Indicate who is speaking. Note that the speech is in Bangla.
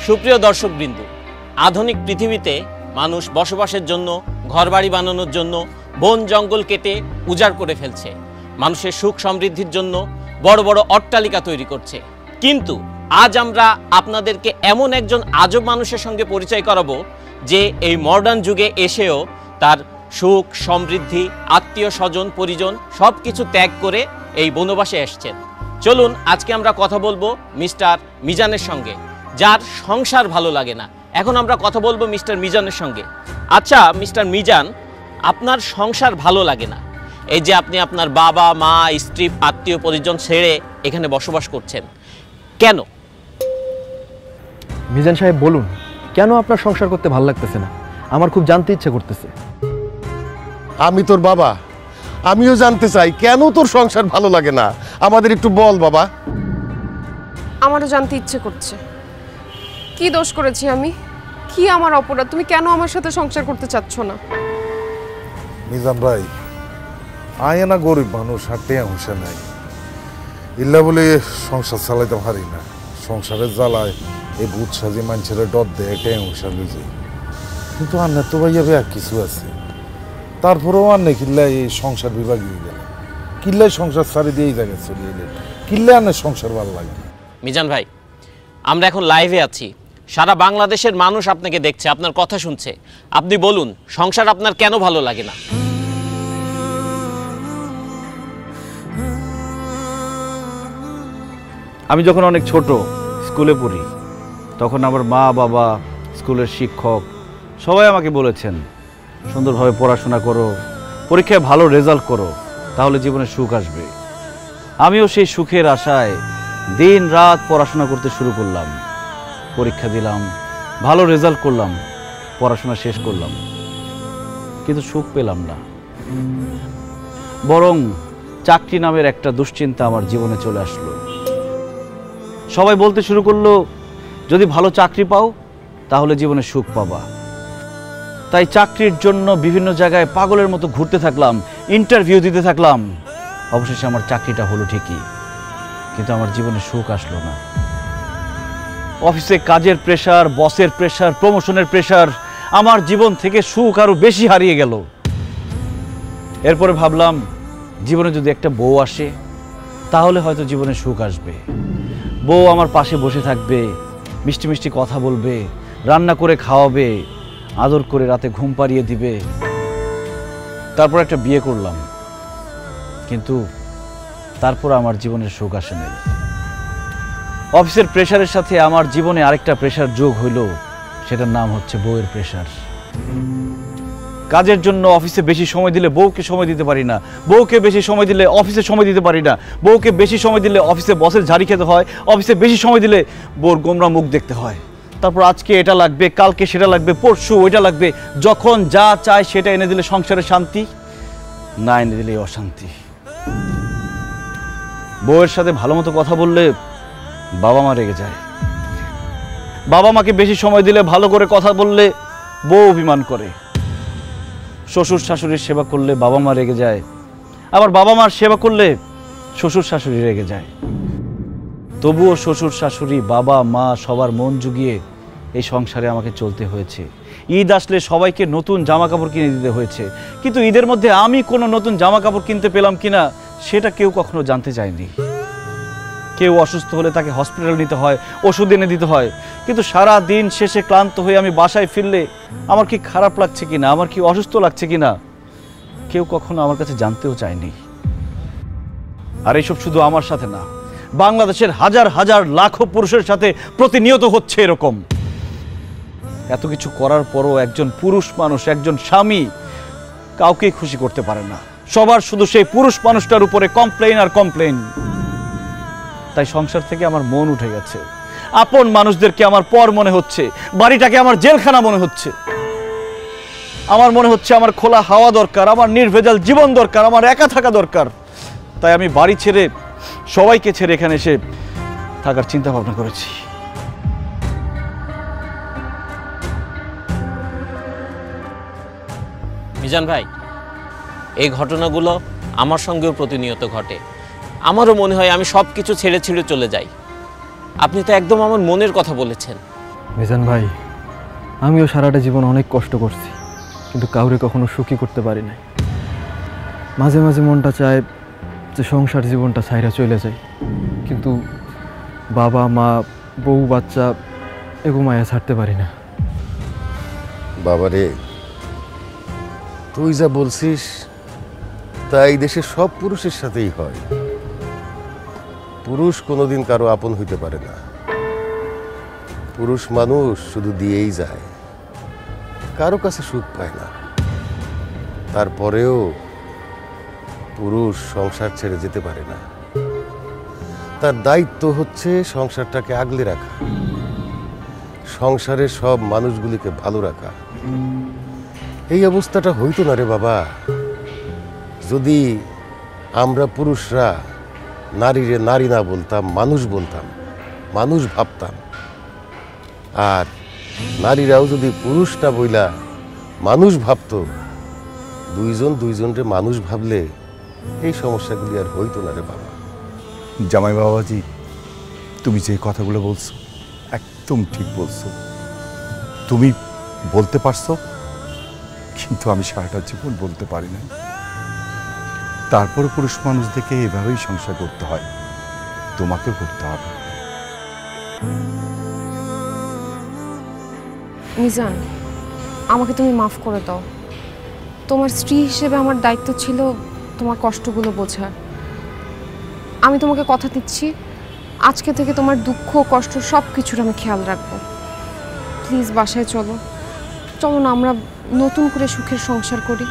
Speaker 1: সুপ্রিয় দর্শকবৃন্দ, আধুনিক পৃথিবীতে মানুষ বসবাসের জন্য, ঘরবাড়ি বানানোর জন্য বন জঙ্গল কেটে উজাড় করে ফেলছে। মানুষের সুখ সমৃদ্ধির জন্য বড় বড় অট্টালিকা তৈরি করছে। কিন্তু আজ আমরা আপনাদেরকে এমন একজন আজব মানুষের সঙ্গে পরিচয় করাবো যে এই মডার্ন যুগে এসেও তার সুখ সমৃদ্ধি, আত্মীয় স্বজন পরিজন সব কিছু ত্যাগ করে এই বনবাসে এসছেন। চলুন আজকে আমরা কথা বলবো মিস্টার মিজানের সঙ্গে, যার সংসার ভালো লাগে না। এখন আমরা কথা বলবো মিস্টার মিজানের সঙ্গে। আচ্ছা মিস্টার মিজান, আপনার সংসার ভালো লাগে না, এই যে আপনি আপনার বাবা মা স্ত্রী আত্মীয় পরিজন ছেড়ে এখানে বসবাস করছেন, কেন?
Speaker 2: মিজান সাহেব বলুন, কেন আপনার সংসার করতে ভালো লাগতেছে না? আমার খুব জানতে ইচ্ছে করতেছে।
Speaker 3: আমি তোর বাবা, আমিও জানতে চাই কেন তোর সংসার ভালো লাগে না। আমাদের একটু বল বাবা।
Speaker 4: আমারও জানতে ইচ্ছে করছে, কি দোষ করেছি আমি? কি আমার অপরাধ? তুমি কেন আমার সাথে সংসার করতে চাচ্ছ না?
Speaker 5: মিজান ভাই, আয় না গরিব মানুষ, হাঁটে হুঁশে নাই, ইল্লা বলে সংসার চালাইতে পারি না। সংসারের জ্বালায় এই ভূত সাজি মানুষের ডর দেয়, এটাই হুঁশা লুজে। কিন্তু আর তো ভাইয়া আর কিছু আছে, তারপরেও আর নেই কিল্লা এই সংসার বিভাগী হয়ে গেল। কিল্লায় সংসার সারি দিয়ে এই জায়গায় চলে এলেন, কিল্লা আর সংসার ভালো লাগে না।
Speaker 1: মিজান ভাই, আমরা এখন লাইভে আছি, সারা বাংলাদেশের মানুষ আপনাকে দেখছে, আপনার কথা শুনছে। আপনি বলুন, সংসার আপনার কেন ভালো লাগে না?
Speaker 6: আমি যখন অনেক ছোট স্কুলে পড়ি, তখন আমার মা বাবা, স্কুলের শিক্ষক সবাই আমাকে বলেছেন, সুন্দরভাবে পড়াশোনা করো, পরীক্ষায় ভালো রেজাল্ট করো, তাহলে জীবনে সুখ আসবে। আমিও সেই সুখের আশায় দিন রাত পড়াশোনা করতে শুরু করলাম। পরীক্ষা দিলাম, ভালো রেজাল্ট করলাম, পড়াশোনা শেষ করলাম, কিন্তু সুখ পেলাম না। বরং চাকরি নামের একটা দুশ্চিন্তা আমার জীবনে চলে আসলো। সবাই বলতে শুরু করলো, যদি ভালো চাকরি পাও তাহলে জীবনে সুখ পাবা। তাই চাকরির জন্য বিভিন্ন জায়গায় পাগলের মতো ঘুরতে থাকলাম, ইন্টারভিউ দিতে থাকলাম। অবশেষে আমার চাকরিটা হলো ঠিকই, কিন্তু আমার জীবনে সুখ আসলো না। অফিসে কাজের প্রেশার, বসের প্রেশার, প্রমোশনের প্রেশার, আমার জীবন থেকে সুখ আরো বেশি হারিয়ে গেল। এরপরে ভাবলাম, জীবনে যদি একটা বউ আসে তাহলে হয়তো জীবনে সুখ আসবে। বউ আমার পাশে বসে থাকবে, মিষ্টি মিষ্টি কথা বলবে, রান্না করে খাওয়াবে, আদর করে রাতে ঘুম পাড়িয়ে দিবে। তারপর একটা বিয়ে করলাম, কিন্তু তারপর আমার জীবনের সুখ আসে নাই। অফিসের প্রেশারের সাথে আমার জীবনে আরেকটা প্রেশার যোগ হইল, সেটার নাম হচ্ছে বউয়ের প্রেশার। কাজের জন্য অফিসে বেশি সময় দিলে বউকে সময় দিতে পারি না, বউকে বেশি সময় দিলে অফিসে সময় দিতে পারি না, বউকে বেশি সময় দিলে অফিসে বসের ঝাড়ি খেতে হয়, অফিসে বেশি সময় দিলে বউর গোমরা মুখ দেখতে হয়। তারপর আজকে এটা লাগবে, কালকে সেটা লাগবে, পরশু ওইটা লাগবে। যখন যা চায় সেটা এনে দিলে সংসারে শান্তি, না এনে দিলে অশান্তি। বউয়ের সাথে ভালো মতো কথা বললে বাবা মা রেগে যায়, বাবা মাকে বেশি সময় দিলে, ভালো করে কথা বললে বউ অভিমান করে। শ্বশুর শাশুড়ির সেবা করলে বাবা মা রেগে যায়, আবার বাবা মার সেবা করলে শ্বশুর শাশুড়ি রেগে যায়। তবুও শ্বশুর শাশুড়ি, বাবা মা সবার মন জুগিয়ে এই সংসারে আমাকে চলতে হয়েছে। ঈদ আসলে সবাইকে নতুন জামা কাপড় কিনে দিতে হয়েছে, কিন্তু ঈদের মধ্যে আমি কোনো নতুন জামা কাপড় কিনতে পেলাম কিনা সেটা কেউ কখনো জানতে চায়নি। কেউ অসুস্থ হলে তাকে হসপিটাল নিতে হয়, ওষুধ এনে দিতে হয়, কিন্তু সারা দিন শেষে ক্লান্ত হয়ে আমি বাসায় ফিরলে আমার কি খারাপ লাগছে কিনা, আমার কি অসুস্থ লাগছে কিনা কেউ কখনো আমার কাছে জানতেও চায়নি। আর এইসব শুধু আমার সাথে না, বাংলাদেশের হাজার হাজার লাখো পুরুষের সাথে প্রতিনিয়ত হচ্ছে এরকম। এত কিছু করার পরও একজন পুরুষ মানুষ, একজন স্বামী কাউকেই খুশি করতে পারে না। সবার শুধু সেই পুরুষ মানুষটার উপরে কমপ্লেইন আর কমপ্লেইন। তাই সংসার থেকে আমার মন উঠে গেছে। আপন মানুষদেরকে আমার পর মনে হচ্ছে, বাড়িটাকে আমার জেলখানা মনে হচ্ছে। আমার মনে হচ্ছে আমার খোলা হাওয়া দরকার, আমার নির্ভেজাল জীবন দরকার, আমার একা থাকা দরকার। তাই আমি বাড়ি ছেড়ে, সবাইকে ছেড়ে এখানে এসে থাকার চিন্তা ভাবনা করেছি।
Speaker 1: মিজান ভাই, এই ঘটনাগুলো আমার সঙ্গেও প্রতিনিয়ত ঘটে। আমারও মনে হয় আমি সব কিছু ছেড়ে ছেড়ে চলে যাই। আপনি তো একদম আমার মনের কথা বলেছেন।
Speaker 2: মিজান ভাই, আমিও সারাটা জীবন অনেক কষ্ট করছি, কিন্তু কাউরে কখনো সুখী করতে পারি নাই। মাঝে মাঝে মনটা চায় যে সংসার জীবনটা ছাইরা চলে যায়, কিন্তু বাবা মা বউ বাচ্চা এগো মায়া ছাড়তে পারি না।
Speaker 3: বাবারে, তুই যা বলছিস তাই দেশের সব পুরুষের সাথেই হয়। পুরুষ কোনোদিন কারো আপন হইতে পারে না। পুরুষ মানুষ শুধু দিয়েই যায়, কারো কাছে সুখ পায় না। তারপরেও পুরুষ সংসার ছেড়ে যেতে পারে না। তার দায়িত্ব হচ্ছে সংসারটাকে আগলে রাখা, সংসারের সব মানুষগুলিকে ভালো রাখা। এই অবস্থাটা হইতো না রে বাবা, যদি আমরা পুরুষরা নারীরে নারী না বলতাম, মানুষ বলতাম, মানুষ ভাবতাম। আর নারীরাও যদি পুরুষ না বইলা মানুষ ভাবতো, দুইজন দুইজনরে মানুষ ভাবলে এই সমস্যাগুলি আর হইতো না রে বাবা।
Speaker 7: জামাই বাবাজি, তুমি যে কথাগুলো বলছো একদম ঠিক বলছো। তুমি বলতে পারছো, কিন্তু আমি সারাটা জীবন বলতে পারি না। তারপরে পুরুষ মানুষ দেখে এভাবেই সংসার করতে হয়, তোমাকে করতে হবে।
Speaker 4: মিজান, আমাকে তুমি মাফ করে দাও। তোমার স্ত্রী হিসেবে আমার দায়িত্ব ছিল তোমার কষ্টগুলো বোঝার। আমি তোমাকে কথা দিচ্ছি, আজকে থেকে তোমার দুঃখ কষ্ট সব কিছুর আমি খেয়াল রাখবো। প্লিজ বাসায় চলো, চলো না আমরা নতুন করে সুখের সংসার করি।